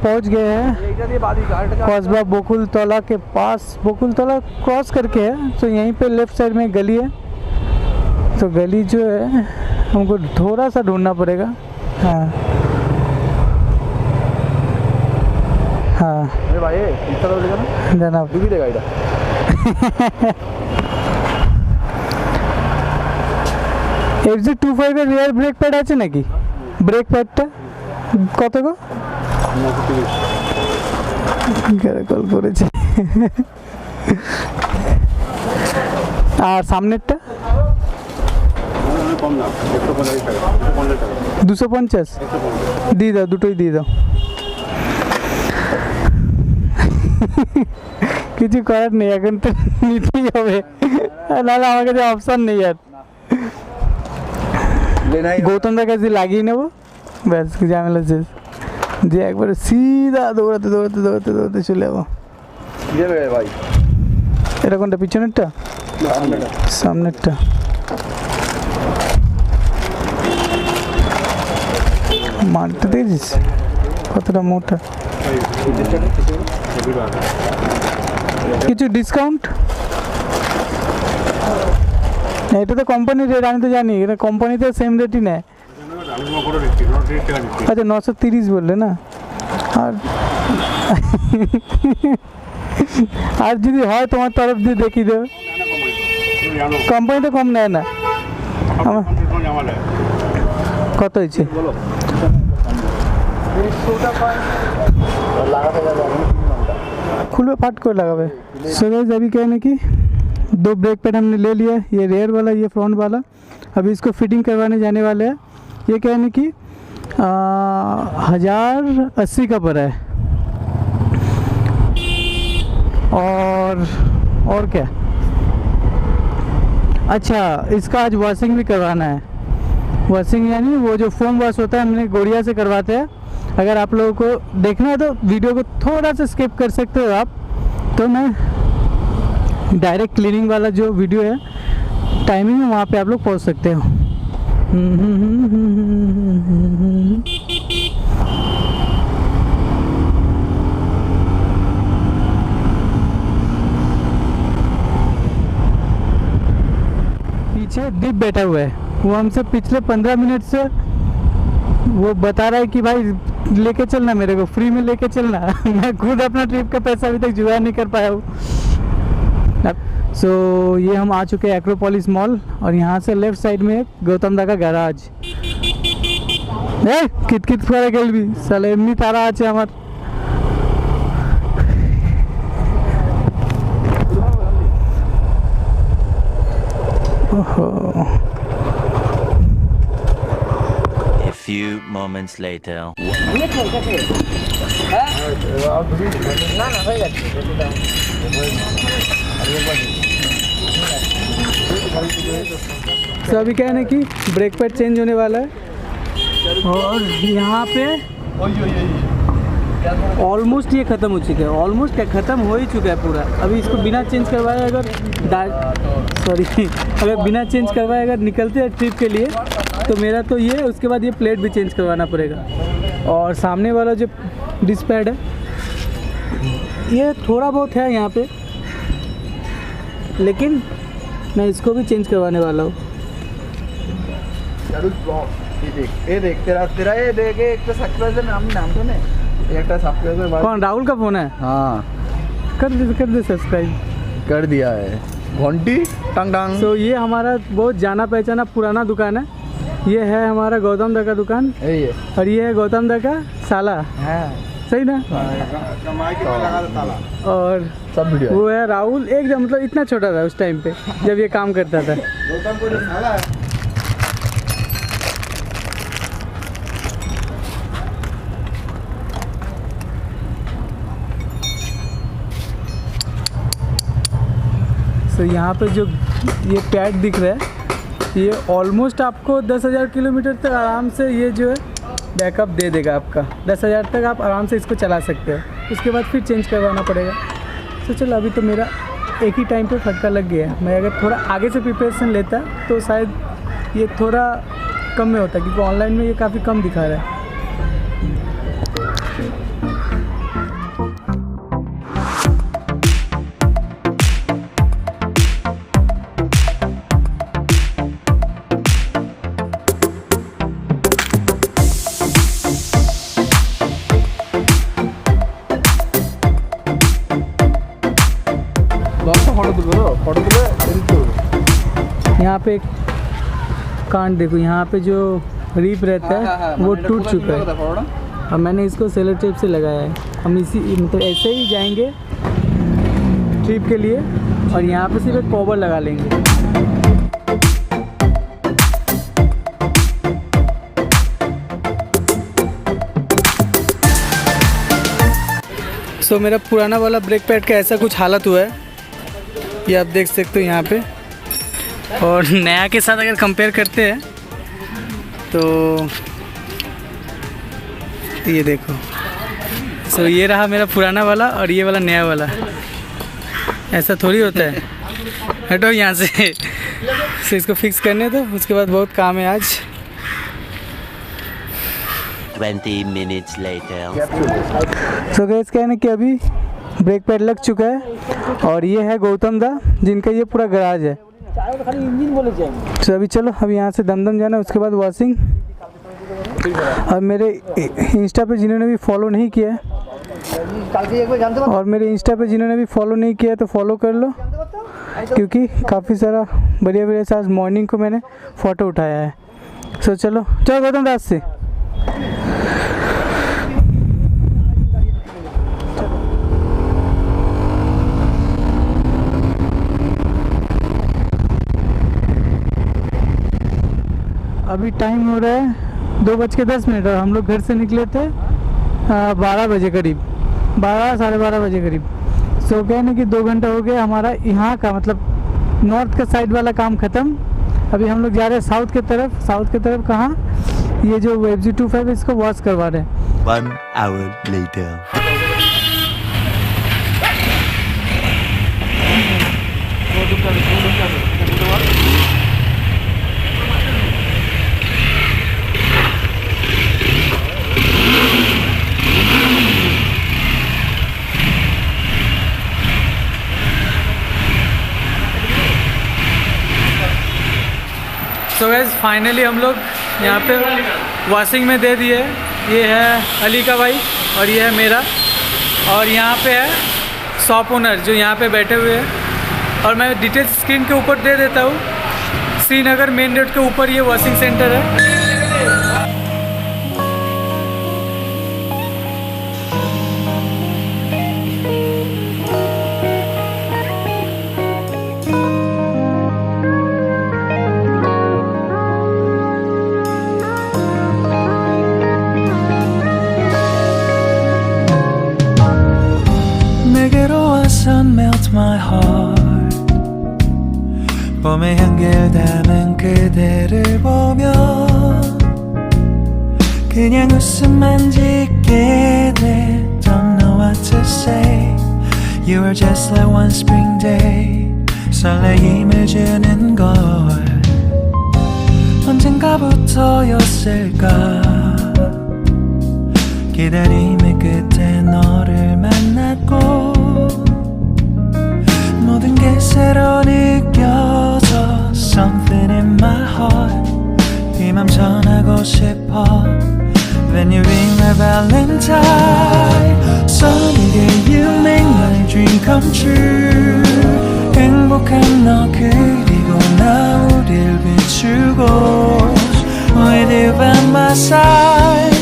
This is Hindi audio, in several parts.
पहुंच गए हैं कस्बा बकुलतला के पास। बकुलतला क्रॉस करके है तो यहीं पे लेफ्ट साइड में गली है। तो गली जो है हमको थोड़ा सा ढूंढना पड़ेगा। हाँ हाँ भाई जनाब FZ25 এর রিয়ার ব্রেক প্যাড আছে নাকি? ব্রেক প্যাডটা কত গো? কল করেছে। আর সামনেরটা 250 দিয়ে দাও, দুটোই দিয়ে দাও। কিছু করার নেই, এখন তো নিতেই হবে, নাহলে আমার কাছে অপশান নেই আর। গৌতমদার কাছে লাগিয়ে নেবো, ব্যাস ঝামেলা শেষ। যে একবারে সিধা দৌড়াতে দৌড়াতে দৌড়াতে দৌড়াতে চলে যাবো। ভাই এটা কোনটা, পিছনেরটা? সামনেরটা। মারতে দেখছিস কতটা মোটা। কিছু ডিসকাউন্ট? এটা তো কোম্পানির রেট, আমি তো জানি এটা কোম্পানিতে সেম রেটই নেয়। আচ্ছা 930 বললে না। আর আর যদি হয় তোমার তরফ দিয়ে দেখিয়ে দেবে। কোম্পানিতে কম নেয় না। আমার কত হয়েছে? खुले फाट को लगावे। सो गाइस अभी क्या है ना कि 2 ब्रेक पैड हमने ले लिया, ये रेयर वाला, ये फ्रंट वाला। अभी इसको फिटिंग करवाने जाने वाले हैं। ये क्या है ना कि 1080 का पड़ा है। और क्या, अच्छा इसका आज वॉशिंग भी करवाना है। वॉशिंग यानी वो जो फोम वॉश होता है हमने गोड़िया से करवाते हैं। अगर आप लोगों को देखना है तो वीडियो को थोड़ा सा स्किप कर सकते हो आप, तो मैं डायरेक्ट क्लीनिंग वाला जो वीडियो है टाइमिंग में वहाँ पे आप लोग पहुँच सकते हो। पीछे दीप बैठा हुआ है, वो हमसे पिछले 15 मिनट से वो बता रहा है कि भाई लेके चलना, मेरे को फ्री में लेके चलना। मैं खुद अपना ट्रिप का पैसा अभी तक जुगाड़ नहीं कर पाया हूँ। सो ये हम आ चुके हैं एक्रोपोलिस मॉल, और यहाँ से लेफ्ट साइड में गौतमदा का गैराज। कित कित करे गेलबी साले, एमनी तारा আছে আমার। ओहो few moments later. तो अभी क्या है ना कि ब्रेक पैड चेंज होने वाला है, और यहाँ पे ऑलमोस्ट ये ख़त्म हो चुका है। ऑलमोस्ट क्या, ख़त्म हो ही चुका है पूरा। अभी इसको बिना चेंज करवाए अगर अगर बिना चेंज करवाए अगर निकलते हैं ट्रिप के लिए तो मेरा तो ये, उसके बाद ये प्लेट भी चेंज करवाना पड़ेगा। और सामने वाला जो डिस्क पैड है ये थोड़ा बहुत है यहाँ पे, लेकिन मैं इसको भी चेंज करवाने वाला हूँ। ये देख तेरा ये देख, एक तो सब्सक्राइबर नाम तो नहीं, एक सब्सक्राइबर कौन, राहुल का फ़ोन है? हाँ कर दे सब्सक्राइब कर दिया है। घंटी टंग टंग। तो ये हमारा बहुत जाना पहचाना पुराना दुकान है। ये है हमारा गौतमदा का दुकान, और ये है गौतमदा का साला है, सही ना? और सब वीडियो वो है राहुल, एकदम मतलब इतना छोटा था उस टाइम पे जब ये काम करता था। तो यहाँ पे जो ये पैड दिख रहा है, ये ऑलमोस्ट आपको 10,000 किलोमीटर तक आराम से ये जो है बैकअप दे देगा आपका। 10,000 तक आप आराम से इसको चला सकते हो। उसके बाद फिर चेंज करवाना पड़ेगा। तो चलो अभी तो मेरा एक ही टाइम पे फटका लग गया है। मैं अगर थोड़ा आगे से प्रिपरेशन लेता तो शायद ये थोड़ा कम में होता, क्योंकि ऑनलाइन में ये काफ़ी कम दिखा रहा है। यहाँ पे एक कांट देखो, यहाँ पे जो रिप रहता है वो टूट चुका है। अब मैंने इसको सेलो टेप से लगाया है। हम इसी मतलब ऐसे ही जाएंगे ट्रिप के लिए और यहाँ पे सिर्फ एक कवर लगा लेंगे। सो मेरा पुराना वाला ब्रेक पैड का ऐसा कुछ हालत हुआ है, ये आप देख सकते हो यहाँ पे। और नया के साथ अगर कंपेयर करते हैं तो ये देखो। सो ये रहा मेरा पुराना वाला और ये वाला नया वाला। ऐसा थोड़ी होता है, हटो यहाँ से। सो इसको फिक्स करने दो, उसके बाद बहुत काम है आज। 20 minutes later. सो गाइस कहने कि अभी ब्रेक पैड लग चुका है और ये है गौतम दा जिनका ये पूरा गराज है। तो अभी चलो, अभी यहाँ से दमदम जाना है, उसके बाद वॉशिंग। और मेरे इंस्टा पे जिन्होंने भी फॉलो नहीं किया है और मेरे इंस्टा पे जिन्होंने भी फॉलो नहीं किया है तो फॉलो कर लो, क्योंकि काफ़ी सारा बढ़िया बढ़िया से आज मॉर्निंग को मैंने फ़ोटो उठाया है। सो चलो चलो गौतम दास से। अभी टाइम हो रहा है 2:10 और हम लोग घर से निकले थे 12 बजे करीब, 12 साढ़े 12 बजे करीब। सो कहने कि 2 घंटा हो गया हमारा यहाँ का मतलब नॉर्थ का साइड वाला काम ख़त्म। अभी हम लोग जा रहे हैं साउथ की तरफ। साउथ की तरफ कहाँ? ये जो FZ25 इसको वॉश करवा रहे हैं। 1 hour later. So guys finally हम लोग यहाँ पे वॉशिंग में दे दिए। ये है अली का बाइक और ये है मेरा, और यहाँ पे है शॉप ओनर जो यहाँ पे बैठे हुए हैं। और मैं डिटेल्स स्क्रीन के ऊपर दे देता हूँ। श्रीनगर मेन रोड के ऊपर ये वॉशिंग सेंटर है। Melt my heart. 봄의 향기를 담은 그대를 보며 그냥 웃음만 짓게 돼. Don't know what to say. You are just like one spring day. 설레임을 주는 걸 언젠가부터였을까. 기다림의 끝에 너를 만났고 모든 게 새로 느껴져. Something in my heart. 이 맘 전하고 싶어. When you ring my valentine. Sunny day you make my dream come true. 행복한 너 그리고 나 우릴 비추고 With you by my side.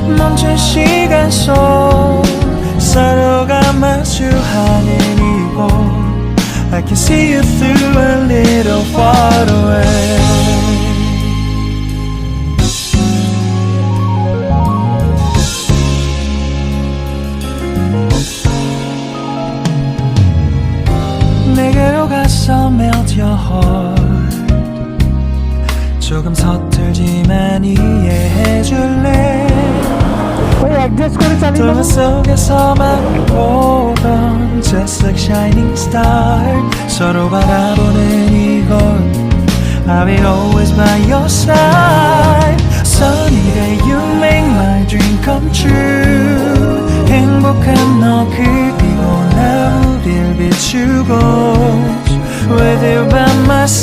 멈춘 시간 속 서로가 마주하는 이곳 I can see you through a little far away. 내게로 가서 melt your heart. 조금 서툴지만 이해해줄래. Adjust करे चली 동화 속에서만 보던 Just like shining star. 서로 바라보는 이곳 I'll be always by your side. Sunny day you make my dream come true. 행복한 너 그리고 나 우릴 비추고 With you by my side.